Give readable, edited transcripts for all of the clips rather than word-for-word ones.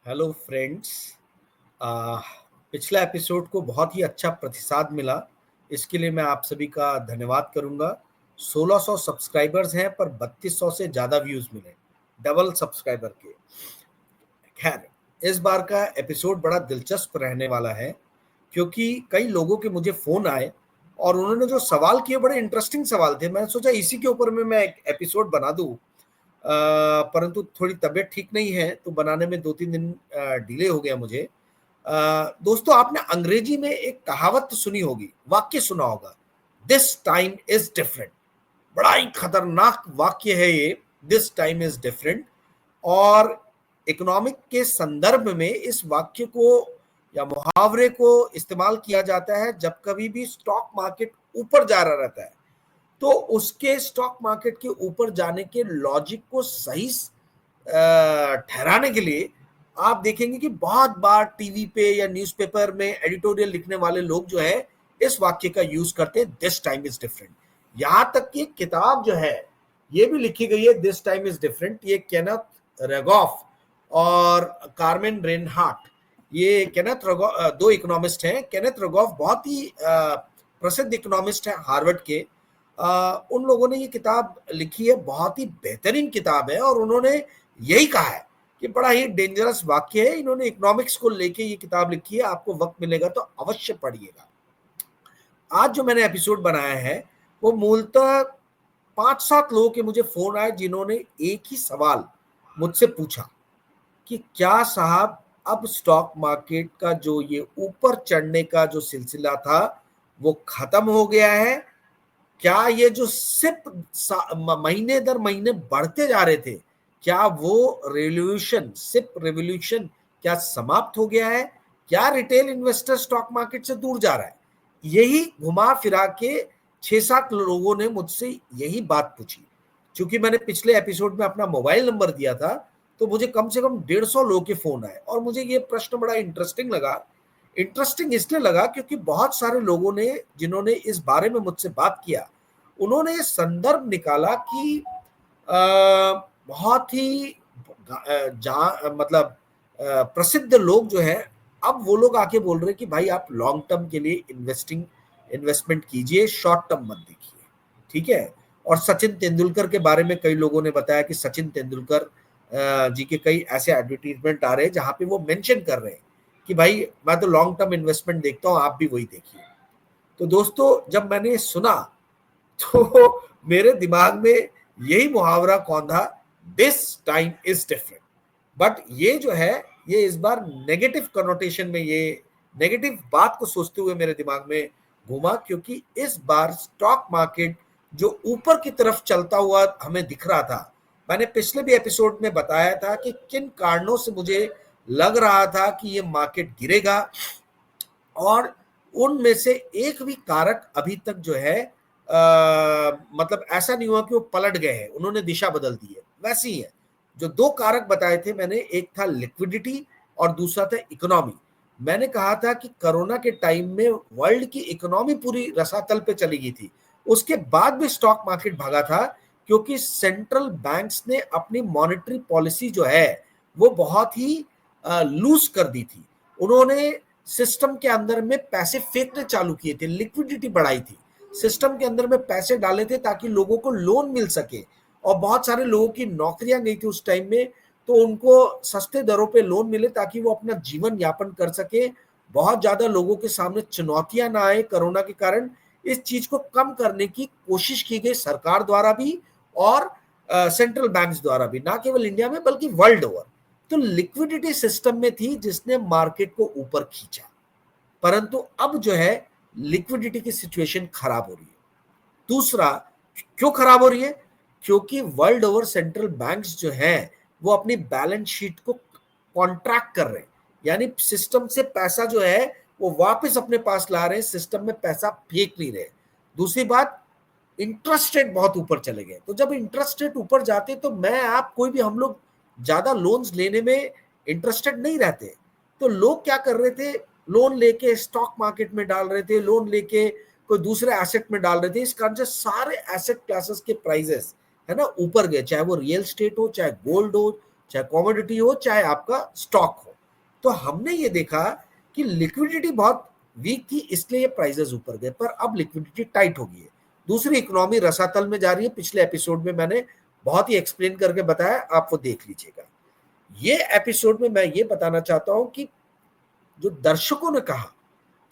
Hello friends. आ, पिछला episode को बहुत ही अच्छा प्रतिसाद मिला। इसके लिए मैं आप सभी का धन्यवाद करूंगा। 1600 सब्सक्राइबर्स हैं पर 3200 से ज़्यादा व्यूज़ मिले, डबल सब्सक्राइबर के। खैर, इस बार का एपिसोड बड़ा दिलचस्प रहने वाला है क्योंकि कई लोगों के मुझे फ़ोन आए और उन्होंने जो सवाल किए बड़े इंटरेस्टिंग सवाल थे। मैंने सोचा इसी के ऊपर में मैं एक एपिसोड बना दूं, परंतु थोड़ी तबीयत ठीक नहीं है तो बनाने में 2-3 दिन डिले हो गया मुझे। दोस्तों, आपने अंग्रेजी में एक कहावत तो सुनी होगी, वाक्य सुना होगा, दिस टाइम इज डिफरेंट। बड़ा ही खतरनाक वाक्य है ये, दिस टाइम इज डिफरेंट। और इकोनॉमिक के संदर्भ में इस वाक्य को या मुहावरे को इस्तेमाल किया जाता है जब कभी भी स्टॉक मार्केट ऊपर जा रहा रहता है। तो उसके स्टॉक मार्केट के ऊपर जाने के लॉजिक को सही ठहराने के लिए आप देखेंगे कि बहुत बार टीवी पे या न्यूज़पेपर में एडिटोरियल लिखने वाले लोग जो है इस वाक्य का यूज करते हैं, दिस टाइम इज डिफरेंट। यहां तक कि किताब जो है ये भी लिखी गई है, दिस टाइम इज डिफरेंट। ये केनेथ रेगॉफ और कार्मेन रेनहार्ट, ये केनेथ रेगॉफ दो इकोनॉमिस्ट हैं। केनेथ रेगॉफ बहुत ही प्रसिद्ध इकोनॉमिस्ट है हार्वर्ड के। उन लोगों ने ये किताब लिखी है, बहुत ही बेहतरीन किताब है और उन्होंने यही कहा है कि बड़ा ही डेंजरस वाक्य है। इन्होंने इकोनॉमिक्स को लेके ये किताब लिखी है, आपको वक्त मिलेगा तो अवश्य पढ़िएगा। आज जो मैंने एपिसोड बनाया है वो मूलतः 5-7 लोगों के मुझे फोन आए जिन्होंने एक ही सवाल मुझसे पूछा कि क्या साहब, अब स्टॉक मार्केट का जो ये ऊपर चढ़ने का जो सिलसिला था वो खत्म हो गया है? क्या ये जो सिप महीने दर महीने बढ़ते जा रहे थे, क्या वो रेवोल्यूशन, सिप रेवोल्यूशन क्या समाप्त हो गया है? क्या रिटेल इन्वेस्टर स्टॉक मार्केट से दूर जा रहा है? यही घुमा फिरा के 6-7 लोगों ने मुझसे यही बात पूछी। क्योंकि मैंने पिछले एपिसोड में अपना मोबाइल नंबर दिया था तो मुझे कम से कम 150 लोगों के फोन आए और मुझे ये प्रश्न बड़ा इंटरेस्टिंग लगा। इंटरेस्टिंग इसलिए लगा क्योंकि बहुत सारे लोगों ने, जिन्होंने इस बारे में मुझसे बात किया, उन्होंने ये संदर्भ निकाला कि बहुत ही मतलब प्रसिद्ध लोग जो है, अब वो लोग आके बोल रहे हैं कि भाई आप लॉन्ग टर्म के लिए इन्वेस्टमेंट कीजिए, शॉर्ट टर्म मत देखिए। ठीक है। और सचिन तेंदुलकर के बारे में कई लोगों ने बताया कि सचिन तेंदुलकर जी के कई ऐसे एडवर्टीजमेंट आ रहे हैं जहां पे वो मेंशन कर रहे हैं कि भाई मैं तो लॉन्ग टर्म इन्वेस्टमेंट देखता हूं, आप भी वही देखिए। तो दोस्तों, जब मैंने सुना तो मेरे दिमाग में यही मुहावरा कौन था, this time is different. But ये जो है, ये इस बार नेगेटिव कनोटेशन में, ये नेगेटिव बात को सोचते हुए मेरे दिमाग में घूमा, क्योंकि इस बार स्टॉक मार्केट जो ऊपर की तरफ चलता हुआ हमें दिख रहा था, मैंने पिछले भी एपिसोड में बताया था कि किन कारणों से मुझे लग रहा था कि ये मार्केट गिरेगा, और उनमें से एक भी कारक अभी तक जो है मतलब ऐसा नहीं हुआ कि वो पलट गए हैं, उन्होंने दिशा बदल दी है, वैसी ही है। जो दो कारक बताए थे मैंने, एक था लिक्विडिटी और दूसरा था इकोनॉमी। मैंने कहा था कि कोरोना के टाइम में वर्ल्ड की इकोनॉमी पूरी रसातल पे चली गई थी, उसके बाद भी स्टॉक मार्केट भागा था क्योंकि सेंट्रल बैंक्स ने अपनी मॉनेटरी पॉलिसी जो है वो बहुत ही लूज कर दी थी। उन्होंने सिस्टम के अंदर में पैसे फेंकने चालू किए थे, लिक्विडिटी बढ़ाई थी, सिस्टम के अंदर में पैसे डाले थे ताकि लोगों को लोन मिल सके। और बहुत सारे लोगों की नौकरियां गई थी उस टाइम में, तो उनको सस्ते दरों पे लोन मिले ताकि वो अपना जीवन यापन कर सके। बहुत ज्यादा लोगों के सामने चुनौतियां ना आए कोरोना के कारण, इस चीज को कम करने की कोशिश की गई सरकार द्वारा भी और सेंट्रल बैंक्स द्वारा भी, ना केवल इंडिया में बल्कि वर्ल्ड ओवर। तो लिक्विडिटी सिस्टम में थी जिसने मार्केट को ऊपर खींचा। परंतु अब जो है लिक्विडिटी की सिचुएशन खराब हो रही है। दूसरा, क्यों खराब हो रही है? क्योंकि वर्ल्ड ओवर सेंट्रल बैंक्स जो हैं वो अपनी बैलेंस शीट को कॉन्ट्रैक्ट कर रहे हैं, यानी सिस्टम से पैसा जो है वो वापस अपने पास ला रहे हैं, सिस्टम में पैसा फेंक नहीं रहे। दूसरी बात, इंटरेस्ट रेट बहुत ऊपर चले गए। तो जब इंटरेस्ट रेट ऊपर जाते तो मैं आप कोई भी, हम लोग ज्यादा लोन्स लेने में इंटरेस्टेड नहीं रहते। तो लोग क्या कर रहे थे, लोन लेके स्टॉक मार्केट में डाल रहे थे, लोन लेके कोई दूसरे एसेट में डाल रहे थे। इस कारण से सारे एसेट क्लासेस के प्राइजेस है ना ऊपर गए, चाहे वो रियल स्टेट हो, चाहे गोल्ड हो, चाहे कमोडिटी हो, चाहे आपका स्टॉक हो। तो हमने ये देखा कि लिक्विडिटी बहुत वीक थी, इसलिए ये प्राइसेस ऊपर गए, पर अब लिक्विडिटी टाइट हो गई है। दूसरी, इकोनॉमी रसातल में जा रही है। पिछले एपिसोड में मैंने बहुत ही एक्सप्लेन करके बताया, आप वो देख लीजिएगा। ये एपिसोड में मैं ये बताना चाहता हूं कि जो दर्शकों ने कहा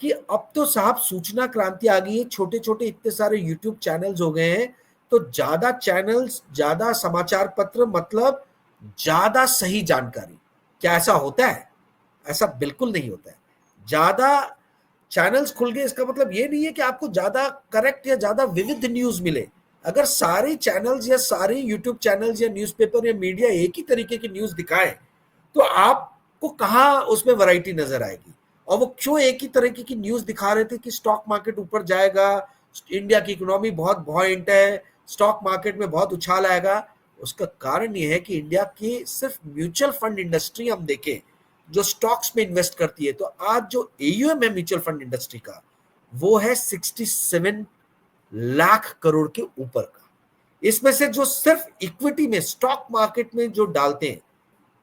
कि अब तो साहब सूचना क्रांति आ गई है, छोटे छोटे इतने सारे यूट्यूब चैनल्स हो गए हैं, तो ज्यादा चैनल्स, ज्यादा समाचार पत्र, मतलब ज्यादा सही जानकारी। क्या ऐसा होता है? ऐसा बिल्कुल नहीं होता है। ज्यादा चैनल्स खुल गए इसका मतलब ये नहीं है कि आपको ज्यादा करेक्ट या ज्यादा विविध न्यूज मिले। अगर सारे चैनल्स या सारे यूट्यूब चैनल्स या न्यूज़पेपर या मीडिया एक ही तरीके की न्यूज दिखाए, तो आपको कहाँ उसमें वैरायटी नजर आएगी? और वो क्यों एक ही तरीके की न्यूज दिखा रहे थे कि स्टॉक मार्केट ऊपर जाएगा, इंडिया की इकोनॉमी बहुत बॉयंट है, स्टॉक मार्केट में बहुत उछाल आएगा? उसका कारण ये है कि इंडिया की सिर्फ म्यूचुअल फंड इंडस्ट्री हम देखें, जो स्टॉक्स में इन्वेस्ट करती है, तो आज जो एयूएम है म्यूचुअल फंड इंडस्ट्री का, वो है 67 लाख करोड़ के ऊपर का। इसमें से जो सिर्फ इक्विटी में, स्टॉक मार्केट में जो डालते हैं,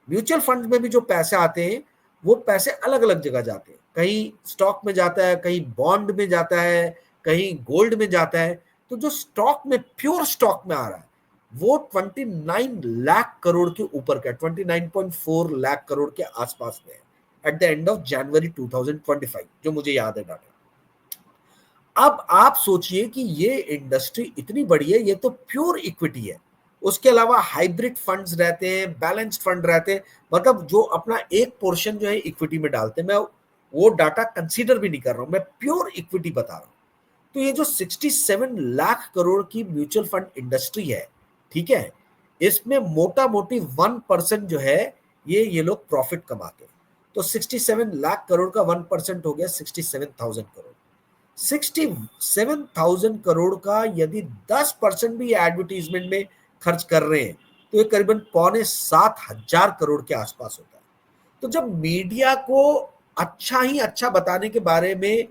म्यूचुअल फंड में भी जो पैसे आते हैं, वो पैसे अलग अलग जगह जाते हैं। कहीं स्टॉक में जाता है, कहीं बॉन्ड में जाता है, कहीं गोल्ड में जाता है। तो जो स्टॉक में, प्योर स्टॉक में आ रहा है, वो 29 लाख करोड़ के ऊपर का, 29.4 लाख करोड़ के आसपास में है at the end of January 2025, जो मुझे याद है डाटा। अब आप सोचिए कि ये इंडस्ट्री इतनी बड़ी है, ये तो प्योर इक्विटी है। उसके अलावा हाइब्रिड फंड्स रहते हैं, बैलेंस्ड फंड रहते हैं, मतलब जो अपना एक पोर्शन जो है इक्विटी में डालते हैं। मैं वो डाटा कंसीडर भी नहीं कर रहा हूं, मैं प्योर इक्विटी बता रहा हूं। तो ये जो 67 लाख करोड़ की म्यूचुअल फंड इंडस्ट्री है, ठीक है, इसमें मोटा मोटी 1% जो है, ये लोग प्रॉफिट कमाते हैं। तो 67 लाख करोड़ का 1% हो गया 67,000 करोड़। 67,000 करोड़ का यदि 10% भी एडवर्टीजमेंट में खर्च कर रहे हैं, तो ये करीबन 6,700 करोड़ के आसपास होता है। तो जब मीडिया को अच्छा ही अच्छा बताने के बारे में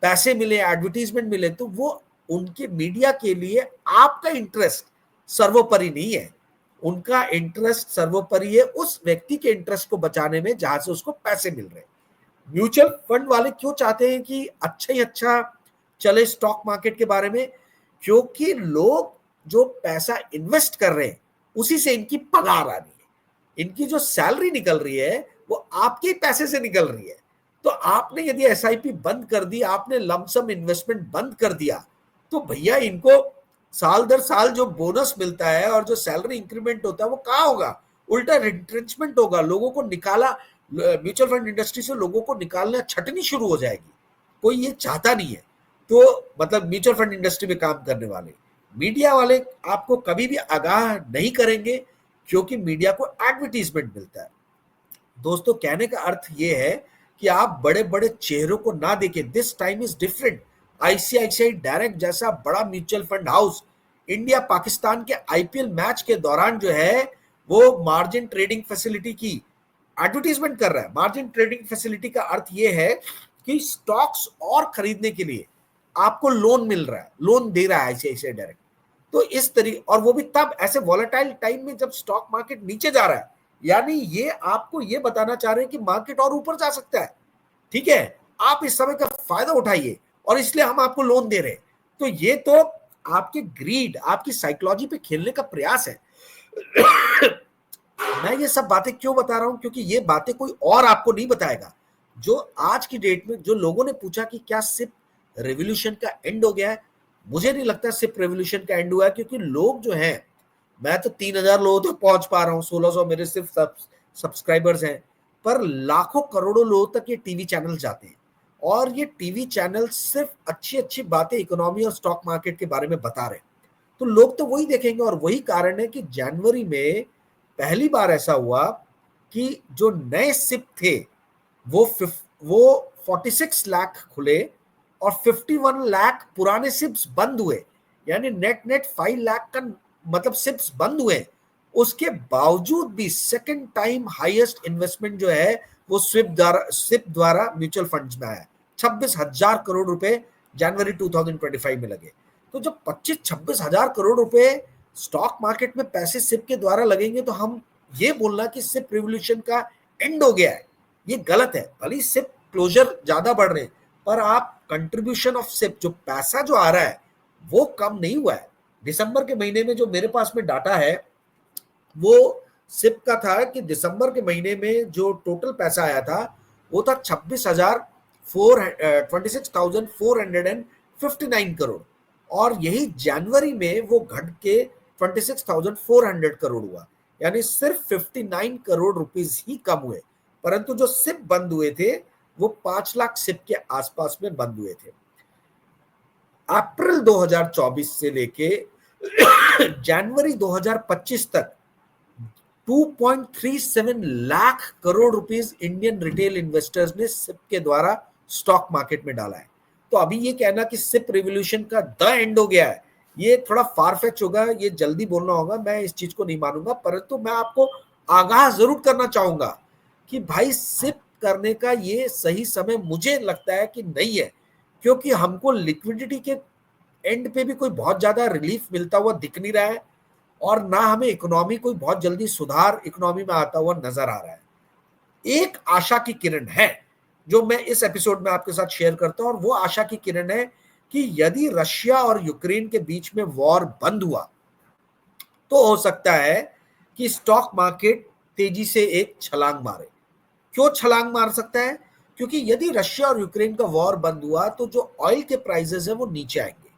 पैसे मिले, एडवर्टीजमेंट मिले, तो वो उनके मीडिया के लिए आपका इंटरेस्ट सर्वोपरि नहीं है। उनका इंटरेस्ट सर्वोपरि है उस व्यक्ति के इंटरेस्ट को बचाने में जहां से उसको पैसे मिल रहे हैं। म्यूचुअल फंड वाले क्यों चाहते हैं कि अच्छा ही अच्छा चले स्टॉक मार्केट के बारे में? क्योंकि लोग जो पैसा इन्वेस्ट कर रहे हैं, उसी से इनकी पगार आ रही है, इनकी जो सैलरी निकल रही है वो आपके पैसे से निकल रही है। तो आपने यदि एसआईपी बंद कर दी, आपने लमसम इन्वेस्टमेंट बंद कर दिया, तो भैया इनको साल दर साल जो बोनस मिलता है और जो सैलरी इंक्रीमेंट होता है, वो कहाँ होगा? उल्टा रिट्रेंचमेंट होगा, लोगों को निकाला, म्यूचुअल फंड इंडस्ट्री से लोगों को निकालना, छटनी शुरू हो जाएगी। कोई ये चाहता नहीं है। तो मतलब म्यूचुअल फंड इंडस्ट्री में काम करने वाले, मीडिया वाले आपको कभी भी आगाह नहीं करेंगे, क्योंकि मीडिया को एडवर्टीजमेंट मिलता है। दोस्तों, कहने का अर्थ ये है कि आप बड़े बड़े चेहरों को ना देखें। This time is different. ICICI direct जैसा बड़ा mutual fund house India Pakistan के आईपीएल मैच के दौरान जो है, वो मार्जिन ट्रेडिंग फैसिलिटी की एडवर्टीजमेंट कर रहा है। मार्जिन ट्रेडिंग फैसिलिटी का अर्थ यह है कि स्टॉक्स और खरीदने के लिए आपको लोन मिल रहा है, लोन दे रहा है आईसीआईसीआई डायरेक्ट। तो इस तरीके, और वो भी तब ऐसे वॉलेटाइल टाइम में जब स्टॉक मार्केट नीचे जा रहा है। यानी ये आपको ये बताना चाह रहे हैं कि मार्केट और ऊपर जा सकता है, ठीक है, आप इस समय का फायदा उठाइए, और इसलिए हम आपको लोन दे रहे हैं। तो ये तो आपके ग्रीड, आपकी साइकोलॉजी पे खेलने का प्रयास है। मैं ये सब बातें क्यों बता रहा हूं? क्योंकि ये बातें कोई और आपको नहीं बताएगा। जो आज की डेट में, जो लोगों ने पूछा कि क्या सिप रेवोल्यूशन का एंड हो गया है, मुझे नहीं लगता सिप रेवोल्यूशन का एंड हुआ है। क्योंकि लोग जो हैं, मैं तो 3,000 लोगों तक पहुंच पा रहा हूँ, 1600 मेरे सिर्फ सब्सक्राइबर्स हैं, पर लाखों करोड़ों लोगों तक ये टीवी चैनल जाते हैं, और ये टीवी चैनल सिर्फ अच्छी अच्छी बातें इकोनॉमी और स्टॉक मार्केट के बारे में बता रहे हैं। तो लोग तो वही देखेंगे, और वही कारण है कि जनवरी में पहली बार ऐसा हुआ कि जो नए सिप थे, वो 46 लाख खुले, और 51 लाख पुराने सिप्स बंद हुए। यानी नेट नेट 5 लाख का मतलब सिप्स बंद हुए। उसके बावजूद भी सेकंड टाइम हाईएस्ट इन्वेस्टमेंट जो है, वो सिप द्वारा म्यूचुअल फंड्स में आया। 26,000 करोड़ रुपए जनवरी 2025 में लगे। तो जब 25-26 हजार करोड़ रुपए स्टॉक मार्केट में पैसे सिप के द्वारा लगेंगे, तो हम ये बोलना कि सिप रिवॉल्यूशन का एंड हो गया है, ये गलत है। भले सिप क्लोजर ज्यादा बढ़ रहे हैं, पर आप कंट्रीब्यूशन ऑफ सिप, जो पैसा जो आ रहा है वो कम नहीं हुआ है। दिसंबर के महीने में जो मेरे पास में डाटा है वो सिप का था कि दिसंबर के महीने में जो टोटल पैसा आया था वो था 26,459 करोड़, और यही जनवरी में वो घट के 26,400 करोड़ हुआ, यानी सिर्फ 59 करोड़ रुपीस ही कम हुए। परंतु जो सिप बंद हुए थे वो 5 लाख सिप के आसपास में बंद हुए थे। अप्रैल 2024 से लेके जनवरी 2025 तक 2.37 lakh crore rupees Indian retail investors ने सिप के द्वारा स्टॉक मार्केट में डाला है। तो अभी ये कहना कि सिप रिवॉल्यूशन का द एंड हो गया है, ये थोड़ा फारफेच होगा, ये जल्दी बोलना होगा, मैं इस चीज को नहीं मानूंगा। परंतु मैं आपको आगाह जरूर करना चाहूंगा कि भाई सिप करने का ये सही समय मुझे लगता है कि नहीं है, क्योंकि हमको लिक्विडिटी के एंड पे भी कोई बहुत ज्यादा रिलीफ मिलता हुआ दिख नहीं रहा है, और ना हमें इकोनॉमी कोई बहुत जल्दी सुधार इकोनॉमी में आता हुआ नजर आ रहा है। एक आशा की किरण है जो मैं इस एपिसोड में आपके साथ शेयर करता हूं, और वो आशा की किरण है कि यदि रशिया और यूक्रेन के बीच में वॉर बंद हुआ तो हो सकता है कि स्टॉक मार्केट तेजी से एक छलांग मारे। क्यों छलांग मार सकता है? क्योंकि यदि रशिया और यूक्रेन का वॉर बंद हुआ तो जो ऑयल के प्राइसेस है वो नीचे आएंगे।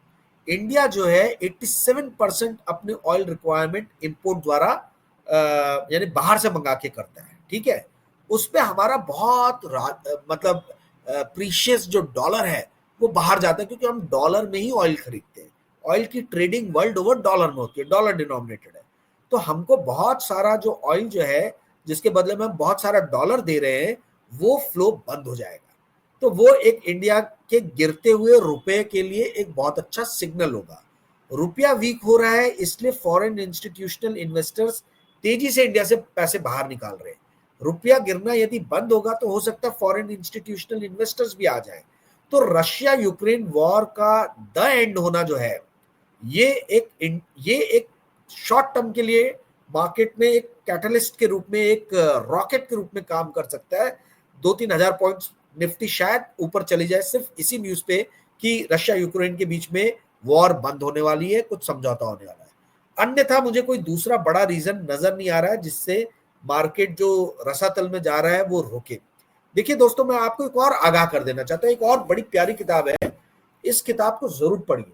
इंडिया जो है 87% अपने ऑयल रिक्वायरमेंट इंपोर्ट द्वारा यानी बाहर से मंगा के करता है, ठीक है। उस पे हमारा बहुत मतलब प्रीशियस जो डॉलर है वो बाहर जाता है, क्योंकि हम डॉलर में ही ऑयल खरीदते हैं। ऑयल की ट्रेडिंग वर्ल्ड ओवर डॉलर में होती है, डॉलर डिनोमिनेटेड है। तो हमको बहुत सारा जो ऑयल जो है जिसके बदले में हम बहुत सारा डॉलर दे रहे हैं वो फ्लो बंद हो जाएगा। तो वो एक इंडिया के गिरते हुए रुपए के लिए एक बहुत अच्छा सिग्नल होगा। रुपया वीक हो रहा है, इसलिए फॉरेन इंस्टीट्यूशनल इन्वेस्टर्स तेजी से इंडिया से पैसे बाहर निकाल रहे हैं। रुपया गिरना यदि बंद होगा तो हो सकता है फॉरेन इंस्टीट्यूशनल इन्वेस्टर्स भी आ जाए। तो रशिया यूक्रेन वॉर का द एंड होना जो है ये एक शॉर्ट टर्म के लिए मार्केट में एक कैटलिस्ट के रूप में, एक रॉकेट के रूप में काम कर सकता है। 2-3 हजार पॉइंट्स निफ्टी शायद ऊपर चली जाए सिर्फ इसी न्यूज पे कि रशिया यूक्रेन के बीच में वॉर बंद होने वाली है, कुछ समझौता होने वाला है। अन्यथा मुझे कोई दूसरा बड़ा रीजन नजर नहीं आ रहा है जिससे मार्केट जो रसातल में जा रहा है वो रुके। देखिए दोस्तों, मैं आपको एक और आगाह कर देना चाहता हूं, एक और बड़ी प्यारी किताब है, इस किताब को जरूर पढ़िए।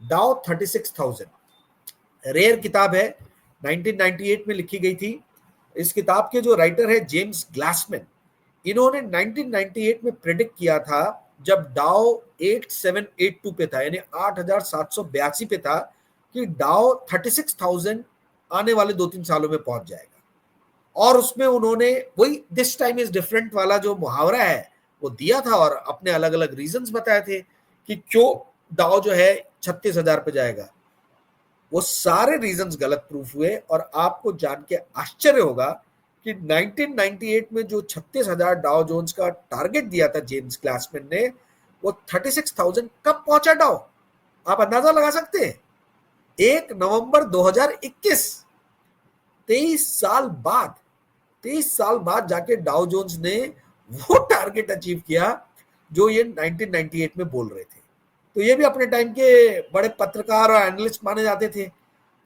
डाउ 36,000 रेयर किताब है, 1998 में लिखी गई थी। इस किताब के जो राइटर है जेम्स ग्लासमैन, इन्होंने 1998 में प्रेडिक्ट किया था जब डाउ 8782 पे था, यानी 8782 पे था, कि डाउ 36,000 आने वाले 2-3 सालों में पहुंच जाएगा। और उसमें उन्होंने वही दिस टाइम इज डिफरेंट वाला जो मुहावरा है वो दिया था, और अपने अलग अलग रीजंस बताए थे कि क्यों डाउ जो है 36,000 पे जाएगा। वो सारे रीजंस गलत प्रूफ हुए, और आपको जान के आश्चर्य होगा कि 1998 में जो 36,000 डाउ जोन्स का टारगेट दिया था जेम्स ग्लासमैन ने, वो 36,000 कब पहुंचा डाउ? आप अंदाजा लगा सकते हैं? 1 नवंबर 2021, 23 साल बाद जाके डाउ जोन्स ने वो टारगेट अचीव किया जो ये 1998 में बोल रहे थे। तो ये भी अपने टाइम के बड़े पत्रकार और एनालिस्ट माने जाते थे।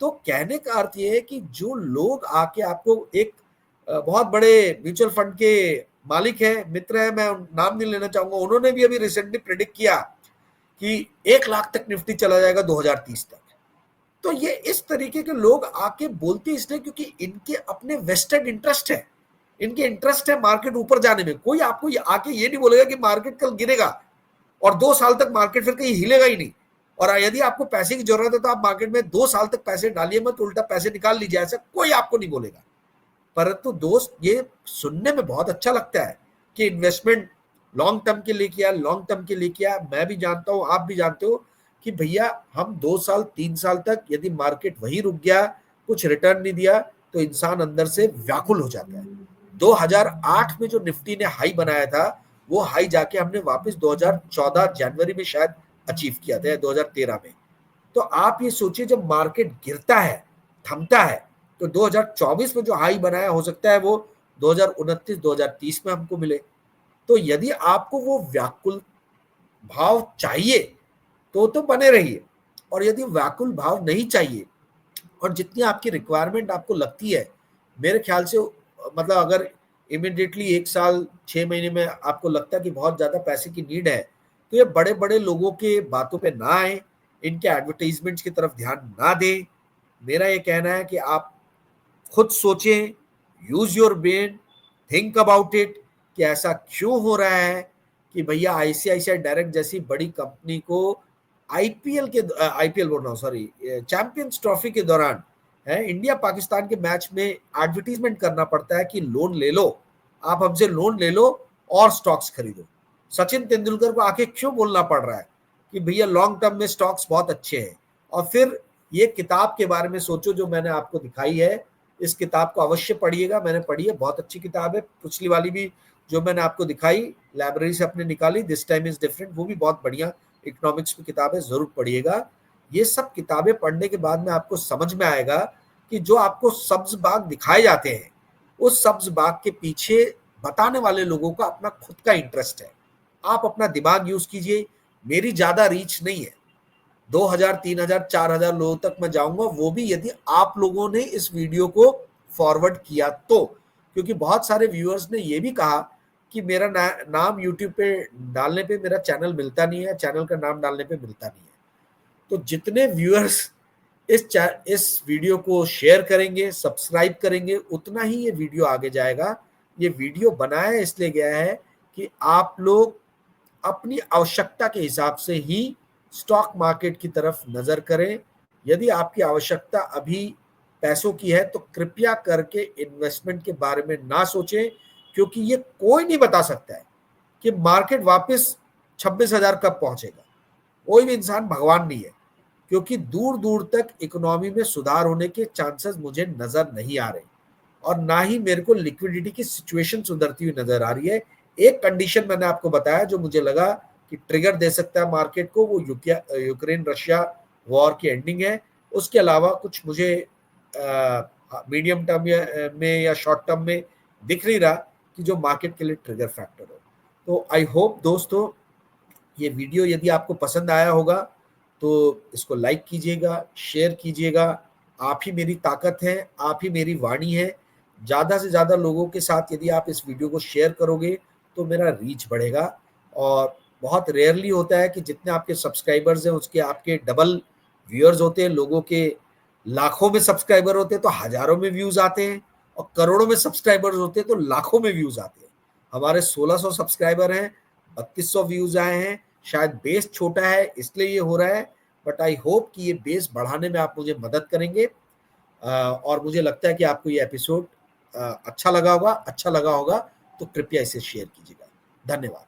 तो कहने का अर्थ ये है कि जो लोग आके आपको एक बहुत बड़े म्यूचुअल फंड के मालिक है, मित्र है, मैं नाम नहीं लेना चाहूंगा, उन्होंने भी अभी रिसेंटली प्रेडिक्ट किया कि 1 लाख तक निफ्टी चला जाएगा 2030 तक। तो ये इस तरीके के लोग आके बोलते इसलिए क्योंकि इनके अपने वेस्टेड इंटरेस्ट है, इनके इंटरेस्ट है मार्केट ऊपर जाने में। कोई आपको आके ये नहीं बोलेगा कि मार्केट कल गिरेगा और 2 साल तक मार्केट फिर कहीं हिलेगा ही नहीं, और यदि आपको पैसे की जरूरत है तो आप मार्केट में 2 साल तक पैसे डालिए मत, उल्टा पैसे निकाल लीजिए, ऐसा कोई आपको नहीं बोलेगा। परंतु दोस्त, ये सुनने में बहुत अच्छा लगता है कि इन्वेस्टमेंट लॉन्ग टर्म के लिए किया, लॉन्ग टर्म के लिए किया। मैं भी जानता हूं, आप भी जानते हो कि भैया हम 2 साल 3 साल तक यदि मार्केट वहीं रुक गया, कुछ रिटर्न नहीं दिया, तो इंसान अंदर से व्याकुल हो जाता है। 2008 में जो निफ्टी ने हाई बनाया था वो हाई जाके हमने वापस 2014 जनवरी में शायद अचीव किया था, 2013 में। तो आप ये सोचिए, जब मार्केट गिरता है, थमता है, तो 2024 में जो हाई बनाया हो सकता है वो 2029 2030 में हमको मिले। तो यदि आपको वो व्याकुल भाव चाहिए तो बने रहिए, और यदि व्याकुल भाव नहीं चाहिए और जितनी आपकी रिक्वायरमेंट आपको लगती है, मेरे ख्याल से मतलब अगर इमीडिएटली 1 साल 6 महीने में आपको लगता है कि बहुत ज़्यादा पैसे की नीड है, तो ये बड़े-बड़े लोगों के बातों पे ना आएँ, इनके एडवर्टाइज़मेंट्स की तरफ ध्यान ना दें। मेरा ये कहना है कि आप खुद सोचें, use your brain, think about it कि ऐसा क्यों हो रहा है कि भैया आईसीआईसीआई डायरेक्ट जैसी बड़ी कंपनी को आईपीएल बोल रहा हूँ, सॉरी, चैंपियंस ट्रॉफी के दौरान है इंडिया पाकिस्तान के मैच में एडवर्टीजमेंट करना पड़ता है कि लोन ले लो, आप हमसे लोन ले लो और स्टॉक्स खरीदो। सचिन तेंदुलकर को आके क्यों बोलना पड़ रहा है कि भैया लॉन्ग टर्म में स्टॉक्स बहुत अच्छे हैं? और फिर ये किताब के बारे में सोचो जो मैंने आपको दिखाई है, इस किताब को अवश्य पढ़िएगा, मैंने पढ़ी है, बहुत अच्छी किताब है। पिछली वाली भी जो मैंने आपको दिखाई लाइब्रेरी से अपने निकाली, दिस टाइम इज डिफरेंट, वो भी बहुत बढ़िया इकोनॉमिक्स की किताब है, जरूर पढ़िएगा। ये सब किताबें पढ़ने के बाद में आपको समझ में आएगा कि जो आपको सब्ज बाग दिखाए जाते हैं, उस सब्ज बाग के पीछे बताने वाले लोगों का अपना खुद का इंटरेस्ट है। आप अपना दिमाग यूज कीजिए। मेरी ज्यादा रीच नहीं है, 2000 3000 4000 लोगों तक मैं जाऊंगा, वो भी यदि आप लोगों ने इस वीडियो को फॉरवर्ड किया तो। क्योंकि बहुत सारे व्यूअर्स ने ये भी कहा कि मेरा नाम यूट्यूब पे डालने पे मेरा चैनल मिलता नहीं है, चैनल का नाम डालने पे मिलता नहीं है। तो जितने व्यूअर्स इस वीडियो को शेयर करेंगे, सब्सक्राइब करेंगे, उतना ही ये वीडियो आगे जाएगा। ये वीडियो बनाया इसलिए गया है कि आप लोग अपनी आवश्यकता के हिसाब से ही स्टॉक मार्केट की तरफ नजर करें। यदि आपकी आवश्यकता अभी पैसों की है तो कृपया करके इन्वेस्टमेंट के बारे में ना सोचें, क्योंकि ये कोई नहीं बता सकता है कि मार्केट वापस 26,000 कब पहुंचेगा। कोई भी इंसान भगवान नहीं है, क्योंकि दूर दूर तक इकोनॉमी में सुधार होने के चांसेस मुझे नजर नहीं आ रहे, और ना ही मेरे को लिक्विडिटी की सिचुएशन सुधरती हुई नजर आ रही है। एक कंडीशन मैंने आपको बताया जो मुझे लगा कि ट्रिगर दे सकता है मार्केट को, वो यूक्रेन रशिया वॉर की एंडिंग है। उसके अलावा कुछ मुझे मीडियम टर्म में या शॉर्ट टर्म में दिख नहीं रहा कि जो मार्केट के लिए ट्रिगर फैक्टर हो। तो आई होप दोस्तों ये वीडियो यदि आपको पसंद आया होगा तो इसको लाइक कीजिएगा, शेयर कीजिएगा। आप ही मेरी ताकत है, आप ही मेरी वाणी है। ज़्यादा से ज़्यादा लोगों के साथ यदि आप इस वीडियो को शेयर करोगे तो मेरा रीच बढ़ेगा। और बहुत रेयरली होता है कि जितने आपके सब्सक्राइबर्स हैं उसके आपके डबल व्यूअर्स होते हैं। लोगों के लाखों में सब्सक्राइबर होते हैं तो हजारों में व्यूज आते हैं, और करोड़ों में सब्सक्राइबर्स होते हैं तो लाखों में व्यूज आते हैं। हमारे 1600 सब्सक्राइबर हैं, 3200 व्यूज आए हैं। शायद बेस छोटा है इसलिए ये हो रहा है, बट आई होप कि ये बेस बढ़ाने में आप मुझे मदद करेंगे। और मुझे लगता है कि आपको ये एपिसोड अच्छा लगा होगा तो कृपया इसे शेयर कीजिएगा। धन्यवाद।